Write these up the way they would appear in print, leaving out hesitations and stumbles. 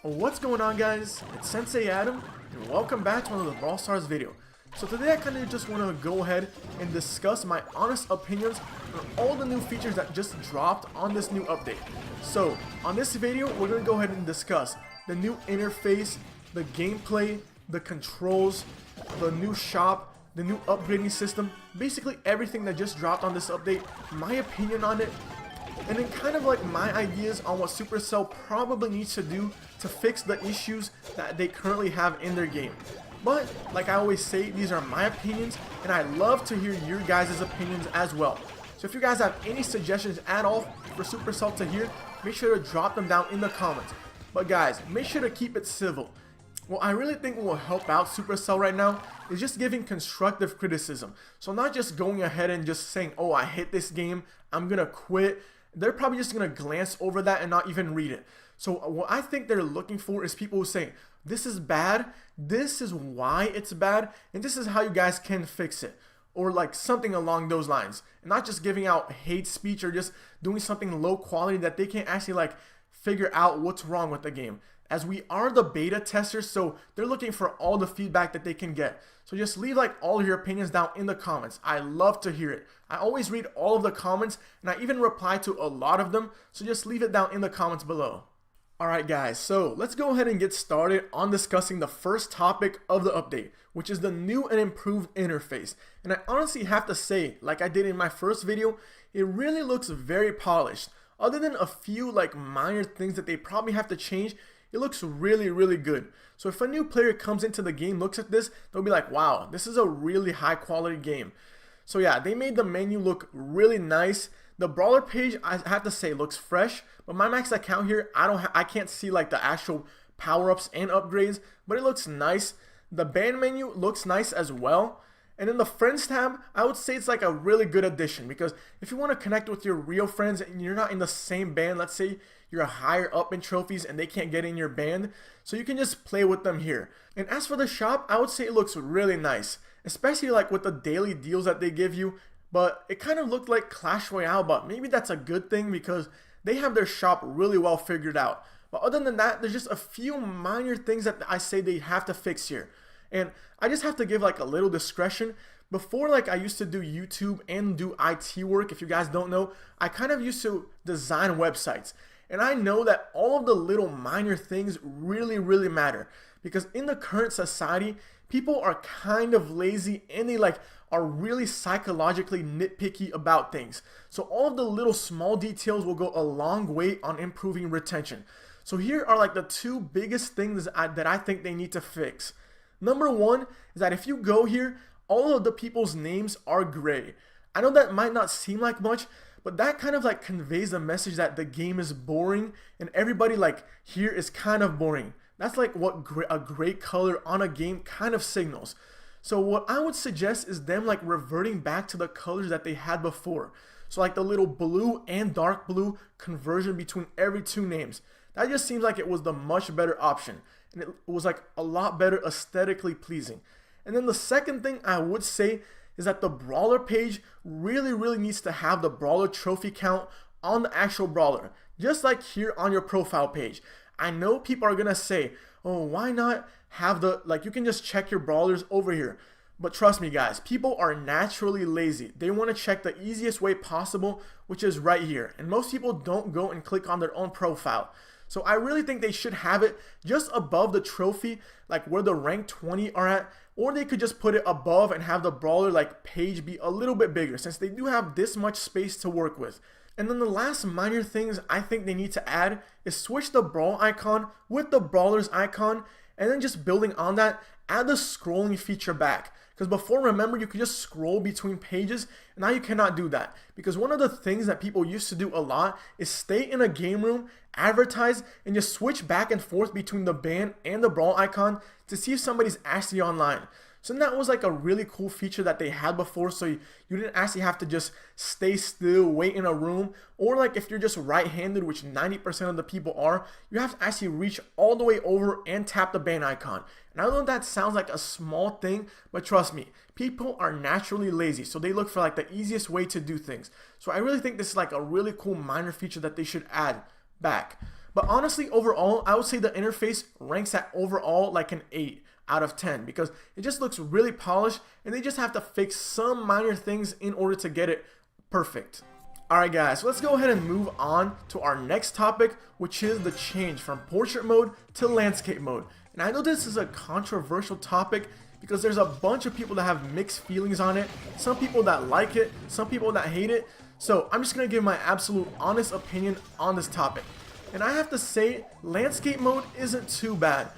What's going on, guys? It's Sensei Adam and welcome back to another Brawl Stars video. So today I kind of just want to go ahead and discuss my honest opinions on all the new features that just dropped on this new update. So on this video we're going to go ahead and discuss the new interface, the gameplay, the controls, the new shop, the new upgrading system, basically everything that just dropped on this update, my opinion on it, and then kind of like my ideas on what Supercell probably needs to do to fix the issues that they currently have in their game. But like I always say, these are my opinions and I love to hear your guys' opinions as well. So if you guys have any suggestions at all for Supercell to hear, make sure to drop them down in the comments. But guys, make sure to keep it civil. What I really think will help out Supercell right now is just giving constructive criticism. So not just going ahead and just saying, oh, I hate this game, I'm gonna quit. They're probably just going to glance over that and not even read it. So what I think they're looking for is people who say, this is bad, this is why it's bad, and this is how you guys can fix it. Or like something along those lines. And not just giving out hate speech or just doing something low quality that they can't actually like figure out what's wrong with the game. As we are the beta testers, so they're looking for all the feedback that they can get. So just leave like all of your opinions down in the comments. I love to hear it. I always read all of the comments and I even reply to a lot of them. So just leave it down in the comments below. Alright guys, so let's go ahead and get started on discussing the first topic of the update, which is the new and improved interface. And I honestly have to say, like I did in my first video, it really looks very polished. Other than a few like minor things that they probably have to change, it looks really good. So if a new player comes into the game, looks at this, they'll be like, wow, this is a really high quality game. So yeah, they made the menu look really nice. The brawler page, I have to say, looks fresh, but my max account here, I can't see like the actual power-ups and upgrades, but it looks nice. The band menu looks nice as well. And then the friends tab, I would say it's like a really good addition, because if you want to connect with your real friends and you're not in the same band, let's say you're higher up in trophies and they can't get in your band, so you can just play with them here. And as for the shop, I would say it looks really nice, especially like with the daily deals that they give you. But it kind of looked like Clash Royale, but maybe that's a good thing because they have their shop really well figured out. But other than that, there's just a few minor things that I say they have to fix here. And I just have to give like a little discretion. Before, like I used to do YouTube and do IT work, if you guys don't know, I kind of used to design websites. And I know that all of the little minor things really matter. Because in the current society, people are kind of lazy and they like are really psychologically nitpicky about things. So all of the little small details will go a long way on improving retention. So here are like the two biggest things that I think they need to fix. Number one is that if you go here, all of the people's names are gray. I know that might not seem like much, but that kind of like conveys the message that the game is boring and everybody like here is kind of boring. That's like what a gray color on a game kind of signals. So what I would suggest is them like reverting back to the colors that they had before. So like the little blue and dark blue conversion between every two names. That just seems like it was the much better option. And it was like a lot better aesthetically pleasing. And then the second thing I would say is that the brawler page really needs to have the brawler trophy count on the actual brawler, just like here on your profile page. I know people are gonna say, oh, why not have the, like you can just check your brawlers over here. But trust me guys, people are naturally lazy. They want to check the easiest way possible, which is right here. And most people don't go and click on their own profile. So I really think they should have it just above the trophy, like where the rank 20 are at, or they could just put it above and have the brawler like page be a little bit bigger since they do have this much space to work with. And then the last minor things I think they need to add is switch the brawl icon with the brawler's icon, and then just building on that, add the scrolling feature back. Because before, remember, you could just scroll between pages, and now you cannot do that. Because one of the things that people used to do a lot is stay in a game room, advertise, and just switch back and forth between the band and the brawl icon to see if somebody's actually online. So that was like a really cool feature that they had before, so you didn't actually have to just stay still, wait in a room, or like if you're just right-handed, which 90% of the people are, you have to actually reach all the way over and tap the band icon. And I know that sounds like a small thing, but trust me, people are naturally lazy, so they look for like the easiest way to do things. So I really think this is like a really cool minor feature that they should add back. But honestly, overall, I would say the interface ranks at overall like an 8 out of 10 because it just looks really polished and they just have to fix some minor things in order to get it perfect. Alright guys, so let's go ahead and move on to our next topic, which is the change from portrait mode to landscape mode. And I know this is a controversial topic because there's a bunch of people that have mixed feelings on it, some people that like it, some people that hate it. So I'm just going to give my absolute honest opinion on this topic. And I have to say, landscape mode isn't too bad.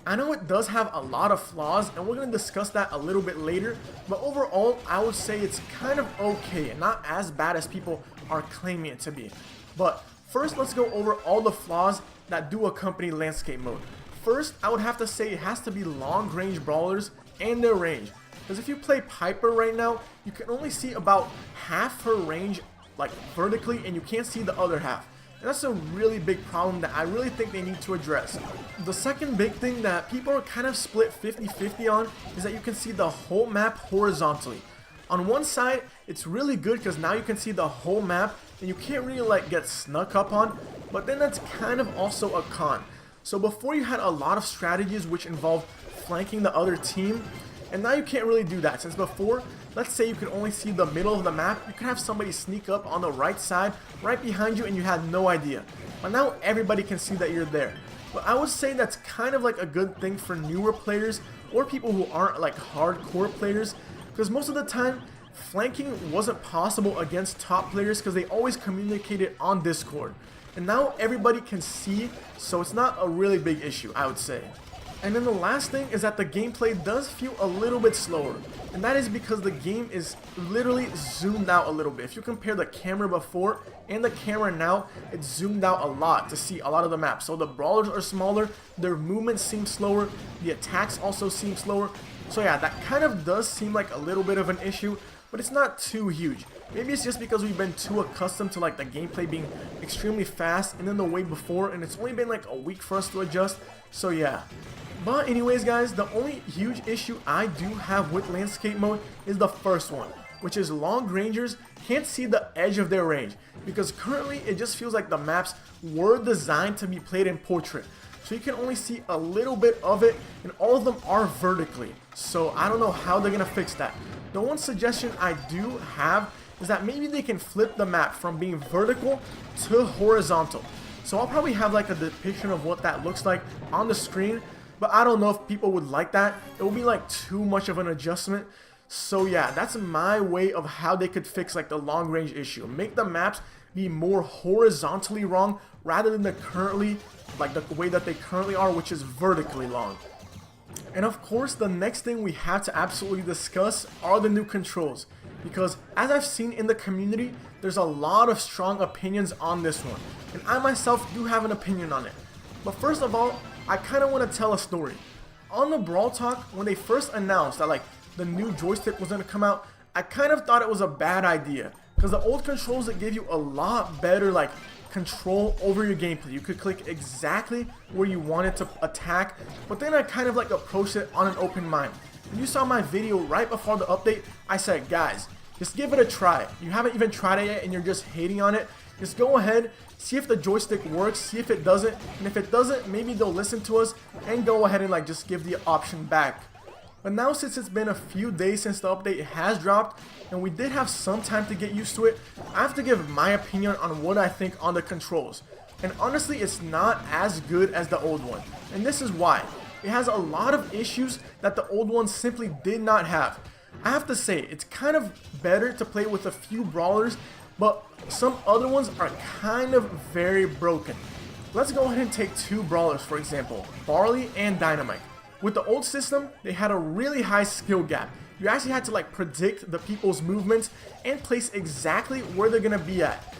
I know it does have a lot of flaws, and we're going to discuss that a little bit later, but overall, I would say it's kind of okay, and not as bad as people are claiming it to be. But first, let's go over all the flaws that do accompany landscape mode. First, I would have to say it has to be long-range brawlers and their range. Because if you play Piper right now, you can only see about half her range, like vertically, and you can't see the other half. And that's a really big problem that I really think they need to address. The second big thing that people are kind of split 50-50 on is that you can see the whole map horizontally. On one side, it's really good because now you can see the whole map and you can't really like get snuck up on, but then that's kind of also a con. So before you had a lot of strategies which involved flanking the other team, and now you can't really do that, since before, let's say you could only see the middle of the map, you could have somebody sneak up on the right side, right behind you, and you had no idea. But now everybody can see that you're there. But I would say that's kind of like a good thing for newer players, or people who aren't like hardcore players, because most of the time, flanking wasn't possible against top players because they always communicated on Discord. And now everybody can see, so it's not a really big issue, I would say. And then the last thing is that the gameplay does feel a little bit slower. And that is because the game is literally zoomed out a little bit. If you compare the camera before and the camera now, it's zoomed out a lot to see a lot of the map. So the brawlers are smaller, their movements seem slower, the attacks also seem slower. So yeah, that kind of does seem like a little bit of an issue, but it's not too huge. Maybe it's just because we've been too accustomed to like the gameplay being extremely fast and then the way before, and it's only been like a week for us to adjust. So yeah. But anyways guys, the only huge issue I do have with landscape mode is the first one, which is long rangers can't see the edge of their range, because currently it just feels like the maps were designed to be played in portrait. So you can only see a little bit of it, and all of them are vertically. So I don't know how they're going to fix that. The one suggestion I do have is that maybe they can flip the map from being vertical to horizontal. So I'll probably have like a depiction of what that looks like on the screen, but I don't know if people would like that. It will be like too much of an adjustment. So yeah, that's my way of how they could fix like the long range issue. Make the maps be more horizontally long rather than the way that they currently are, which is vertically long. And of course, the next thing we have to absolutely discuss are the new controls, because as I've seen in the community, there's a lot of strong opinions on this one, and I myself do have an opinion on it. But first of all, I kind of want to tell a story. On the Brawl Talk, when they first announced that like the new joystick was going to come out, I kind of thought it was a bad idea, because the old controls that gave you a lot better like control over your gameplay. You could click exactly where you wanted to attack, but then I kind of like approached it on an open mind. When you saw my video right before the update, I said, guys, just give it a try. You haven't even tried it yet and you're just hating on it. Just go ahead, see if the joystick works, see if it doesn't, and if it doesn't, maybe they'll listen to us and go ahead and like just give the option back. But now, since it's been a few days since the update has dropped, and we did have some time to get used to it, I have to give my opinion on what I think on the controls. And honestly, it's not as good as the old one. And this is why. It has a lot of issues that the old one simply did not have. I have to say, it's kind of better to play with a few brawlers, but some other ones are kind of very broken. Let's go ahead and take two brawlers, for example, Barley and Dynamite. With the old system, they had a really high skill gap. You actually had to like predict the people's movements and place exactly where they're gonna be at.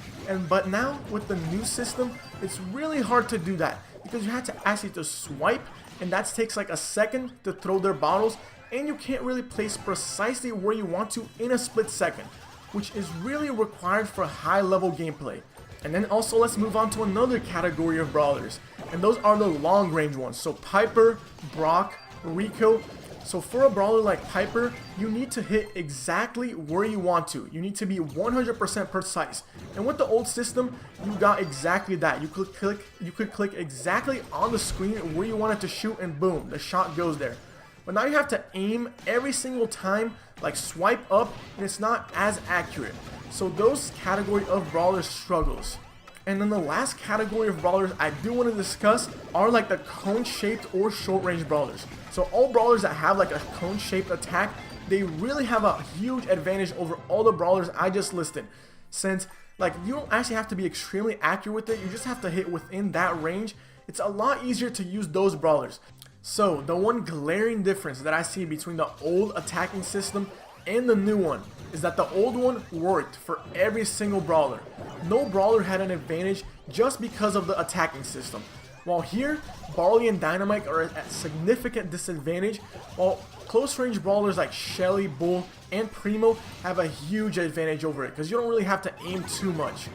But now with the new system, it's really hard to do that, because you had to actually just swipe, and that takes like a second to throw their bottles, and you can't really place precisely where you want to in a split second, which is really required for high level gameplay. And then also let's move on to another category of brawlers, and those are the long range ones. So Piper, Brock, Rico, So for a brawler like Piper, you need to hit exactly where you want to. You need to be 100% precise. And with the old system, you got exactly that. You could click exactly on the screen where you want it to shoot, and boom, the shot goes there. But now you have to aim every single time, like swipe up, and it's not as accurate. So those category of brawlers struggles. And then the last category of brawlers I do want to discuss are like the cone-shaped or short-range brawlers. So all brawlers that have like a cone-shaped attack, they really have a huge advantage over all the brawlers I just listed. Since like you don't actually have to be extremely accurate with it, you just have to hit within that range. It's a lot easier to use those brawlers. So the one glaring difference that I see between the old attacking system and the new one is that the old one worked for every single brawler. No brawler had an advantage just because of the attacking system. While here, Barley and Dynamite are at significant disadvantage, while close range brawlers like Shelly, Bull, and Primo have a huge advantage over it because you don't really have to aim too much.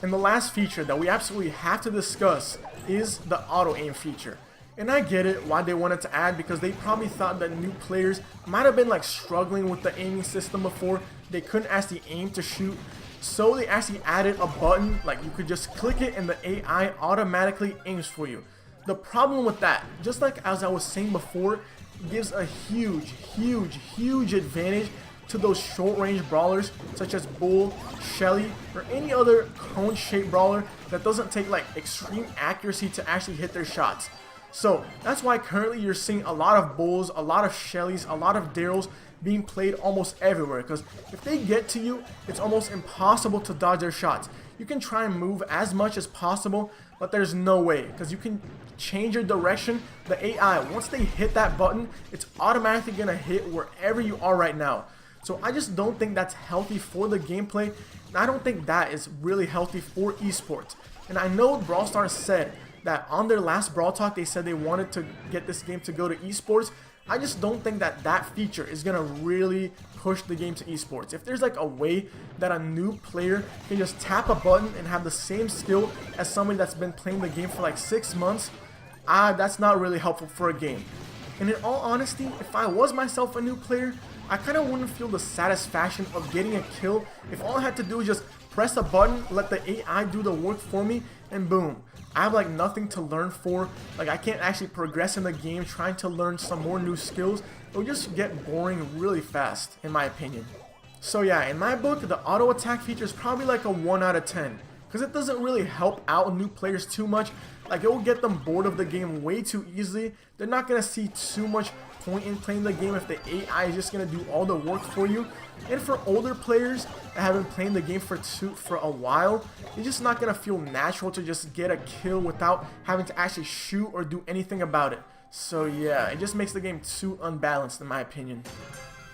And the last feature that we absolutely have to discuss is the auto aim feature. And I get it why they wanted to add, because they probably thought that new players might have been like struggling with the aiming system before. They couldn't actually aim to shoot. So they actually added a button, like you could just click it and the AI automatically aims for you. The problem with that, just like as I was saying before, gives a huge advantage to those short range brawlers such as Bull, Shelly, or any other cone shaped brawler that doesn't take like extreme accuracy to actually hit their shots. So that's why currently you're seeing a lot of Bulls, a lot of Shellys, a lot of Daryls being played almost everywhere, because if they get to you, it's almost impossible to dodge their shots. You can try and move as much as possible, but there's no way, because you can change your direction. The AI, once they hit that button, it's automatically going to hit wherever you are right now. So I just don't think that's healthy for the gameplay, and I don't think that is really healthy for esports. And I know Brawl Stars said that on their last Brawl Talk, they said they wanted to get this game to go to esports. I just don't think that that feature is going to really push the game to esports. If there's like a way that a new player can just tap a button and have the same skill as somebody that's been playing the game for like 6 months, that's not really helpful for a game. And in all honesty, if I was myself a new player, I kind of wouldn't feel the satisfaction of getting a kill if all I had to do is just press a button, let the AI do the work for me, and boom. I have like nothing to learn for. Like I can't actually progress in the game trying to learn some more new skills. It will just get boring really fast, in my opinion. So yeah, in my book, the auto attack feature is probably like a 1 out of 10. Because it doesn't really help out new players too much. Like it will get them bored of the game way too easily. They're not going to see too much point in playing the game if the AI is just going to do all the work for you. And for older players that have been playing the game for a while, it's just not going to feel natural to just get a kill without having to actually shoot or do anything about it. So yeah, it just makes the game too unbalanced in my opinion.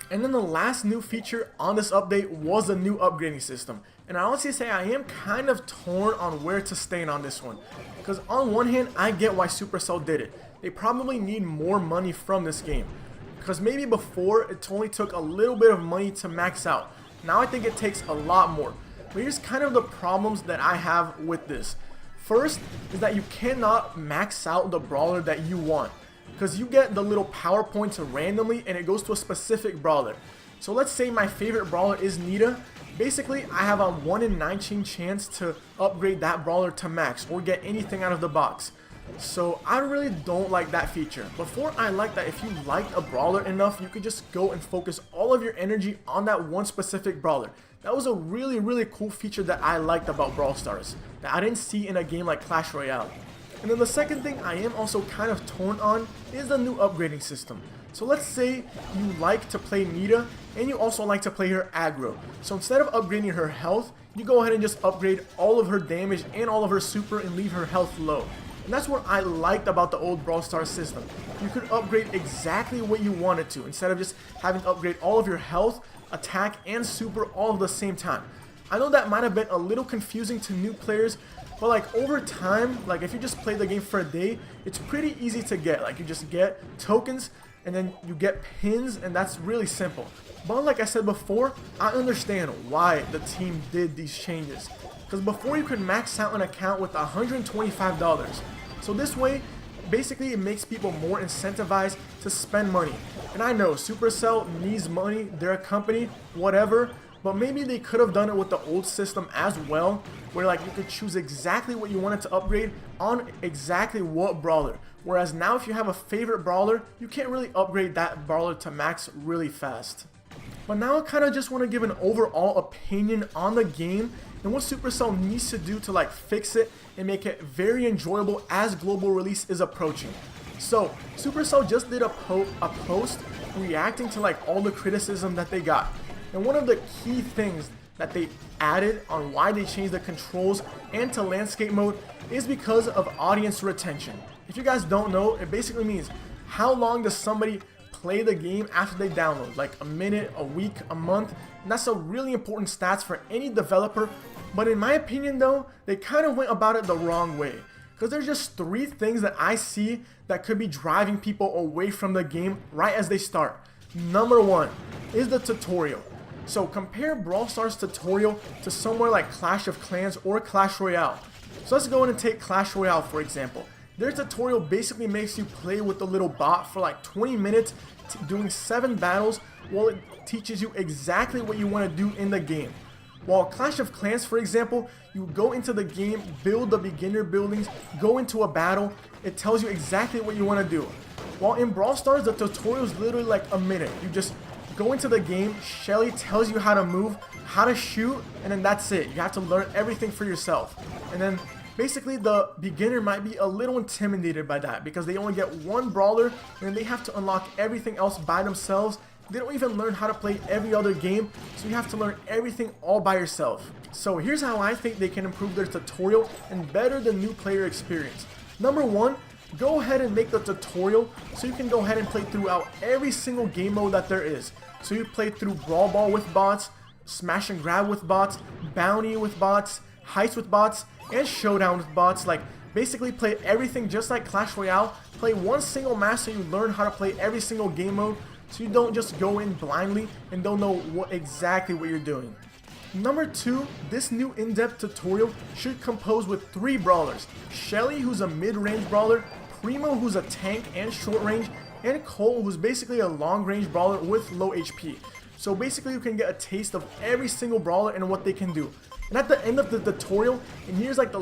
And then the last new feature on this update was the new upgrading system. And I honestly say I am kind of torn on where to stand on this one. Because on one hand, I get why Supercell did it. They probably need more money from this game. Because maybe before, it only took a little bit of money to max out. Now I think it takes a lot more. But here's kind of the problems that I have with this. First is that you cannot max out the brawler that you want. Because you get the little power points randomly and it goes to a specific brawler. So let's say my favorite brawler is Nita. Basically, I have a 1 in 19 chance to upgrade that brawler to max or get anything out of the box. So I really don't like that feature. Before, I like that if you liked a brawler enough, you could just go and focus all of your energy on that one specific brawler. That was a really cool feature that I liked about Brawl Stars that I didn't see in a game like Clash Royale. And then the second thing I am also kind of torn on is the new upgrading system. So let's say you like to play Nita and you also like to play her aggro. So instead of upgrading her health, you go ahead and just upgrade all of her damage and all of her super and leave her health low. And that's what I liked about the old Brawl Stars system. You could upgrade exactly what you wanted to instead of just having to upgrade all of your health, attack, and super all at the same time. I know that might have been a little confusing to new players, but like over time, like if you just play the game for a day, it's pretty easy to get. Like you just get tokens and then you get pins, and that's really simple. But like I said before, I understand why the team did these changes. Because before you could max out an account with $125. So this way, basically it makes people more incentivized to spend money. And I know Supercell needs money, they're a company, whatever, but maybe they could have done it with the old system as well, where like you could choose exactly what you wanted to upgrade on exactly what brawler. Whereas now if you have a favorite brawler, you can't really upgrade that brawler to max really fast. But now I kind of just want to give an overall opinion on the game and what Supercell needs to do to like fix it and make it very enjoyable as global release is approaching. So Supercell just did a post reacting to like all the criticism that they got. And one of the key things that they added on why they changed the controls and to landscape mode is because of audience retention. If you guys don't know, it basically means how long does somebody play the game after they download, like a minute, a week, a month, and that's a really important stats for any developer. But in my opinion though, they kind of went about it the wrong way, because there's just 3 things that I see that could be driving people away from the game right as they start. Number 1 is the tutorial. So compare Brawl Stars tutorial to somewhere like Clash of Clans or Clash Royale. So let's go in and take Clash Royale for example. Their tutorial basically makes you play with the little bot for like 20 minutes doing 7 battles while it teaches you exactly what you want to do in the game. While Clash of Clans for example, you go into the game, build the beginner buildings, go into a battle, it tells you exactly what you want to do. While in Brawl Stars the tutorial is literally like a minute. You just go into the game, Shelly tells you how to move, how to shoot, and then that's it. You have to learn everything for yourself. And then basically the beginner might be a little intimidated by that because they only get 1 brawler and they have to unlock everything else by themselves. They don't even learn how to play every other game, so you have to learn everything all by yourself. So here's how I think they can improve their tutorial and better the new player experience. Number 1, go ahead and make the tutorial so you can go ahead and play throughout every single game mode that there is. So you play through Brawl Ball with bots, Smash and Grab with bots, Bounty with bots, Heights with bots, and Showdown with bots. Like basically play everything just like Clash Royale. Play one single match so you learn how to play every single game mode, so you don't just go in blindly and don't know exactly what you're doing. Number 2, this new in-depth tutorial should compose with 3 brawlers. Shelly, who's a mid-range brawler, Primo, who's a tank and short range, and Cole, who's basically a long-range brawler with low HP. So basically you can get a taste of every single brawler and what they can do. And at the end of the tutorial, and here's like a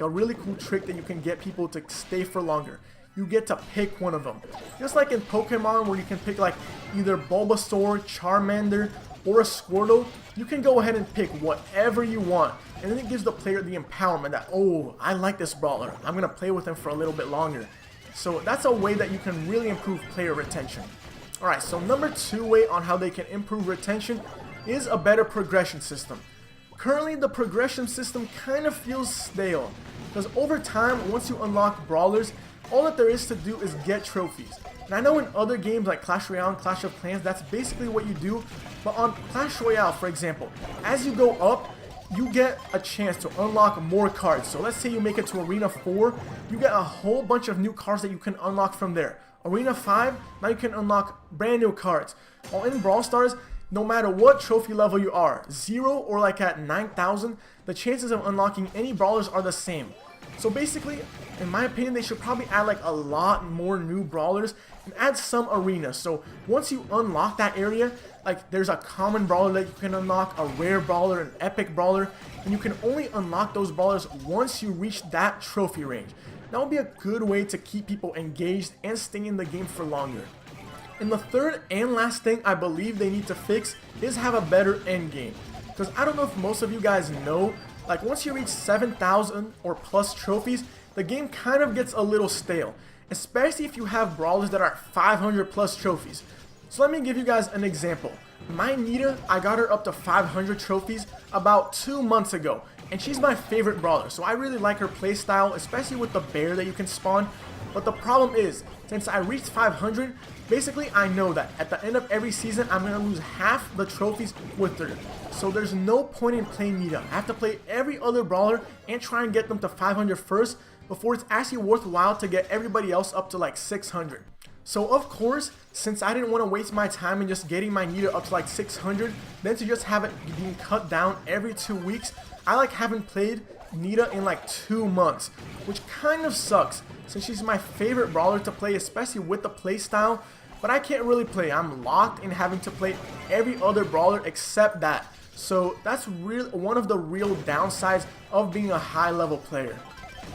really cool trick that you can get people to stay for longer. You get to pick one of them. Just like in Pokemon where you can pick like either Bulbasaur, Charmander, or a Squirtle, you can go ahead and pick whatever you want. And then it gives the player the empowerment that, oh, I like this brawler, I'm going to play with him for a little bit longer. So that's a way that you can really improve player retention. Alright, so number 2 way on how they can improve retention is a better progression system. Currently the progression system kind of feels stale, because over time, once you unlock brawlers, all that there is to do is get trophies. And I know in other games like Clash Royale and Clash of Clans, that's basically what you do. But on Clash Royale, for example, as you go up, you get a chance to unlock more cards. So let's say you make it to Arena 4, you get a whole bunch of new cards that you can unlock from there. Arena 5, now you can unlock brand new cards. While in Brawl Stars, no matter what trophy level you are, 0 or like at 9,000, the chances of unlocking any brawlers are the same. So basically, in my opinion, they should probably add like a lot more new brawlers and add some arenas. So once you unlock that area, like there's a common brawler that you can unlock, a rare brawler, an epic brawler, and you can only unlock those brawlers once you reach that trophy range. That would be a good way to keep people engaged and staying in the game for longer. And the third and last thing I believe they need to fix is have a better end game. Because I don't know if most of you guys know, like once you reach 7,000 or plus trophies, the game kind of gets a little stale, especially if you have brawlers that are 500 plus trophies. So let me give you guys an example. My Nita, I got her up to 500 trophies about 2 months ago, and she's my favorite brawler, so I really like her playstyle, especially with the bear that you can spawn. But the problem is, since I reached 500, basically I know that at the end of every season I'm going to lose half the trophies with her. So there's no point in playing Nita. I have to play every other brawler and try and get them to 500 first before it's actually worthwhile to get everybody else up to like 600. So of course, since I didn't want to waste my time in just getting my Nita up to like 600, then to just have it being cut down every 2 weeks, I like haven't played Nita in like 2 months, which kind of sucks since she's my favorite brawler to play, especially with the playstyle. But I can't really play. I'm locked in having to play every other brawler except that. So that's one of the real downsides of being a high level player.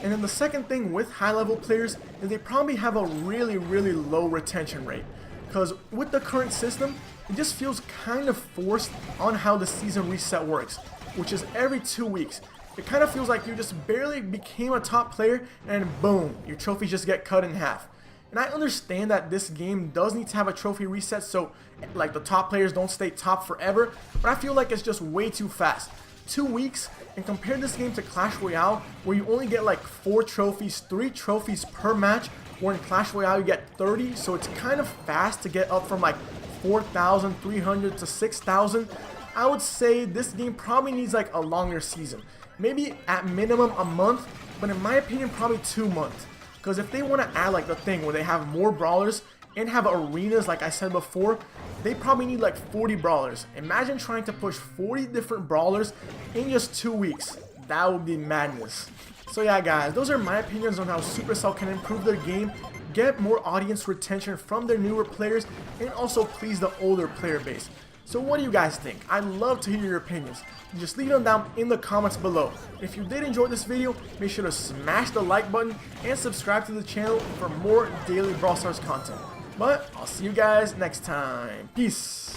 And then the second thing with high level players is they probably have a really low retention rate. Because with the current system, it just feels kind of forced on how the season reset works, which is every 2 weeks. It kind of feels like you just barely became a top player and boom, your trophies just get cut in half. And I understand that this game does need to have a trophy reset so like the top players don't stay top forever, but I feel like it's just way too fast. 2 weeks, and compare this game to Clash Royale where you only get like 4 trophies, 3 trophies per match, where in Clash Royale you get 30, so it's kind of fast to get up from like 4,300 to 6,000. I would say this game probably needs like a longer season. Maybe at minimum a month, but in my opinion probably 2 months. Because if they want to add like the thing where they have more brawlers and have arenas like I said before, they probably need like 40 brawlers. Imagine trying to push 40 different brawlers in just 2 weeks. That would be madness. So yeah guys, those are my opinions on how Supercell can improve their game, get more audience retention from their newer players, and also please the older player base. So what do you guys think? I'd love to hear your opinions. Just leave them down in the comments below. If you did enjoy this video, make sure to smash the like button and subscribe to the channel for more daily Brawl Stars content. But I'll see you guys next time. Peace.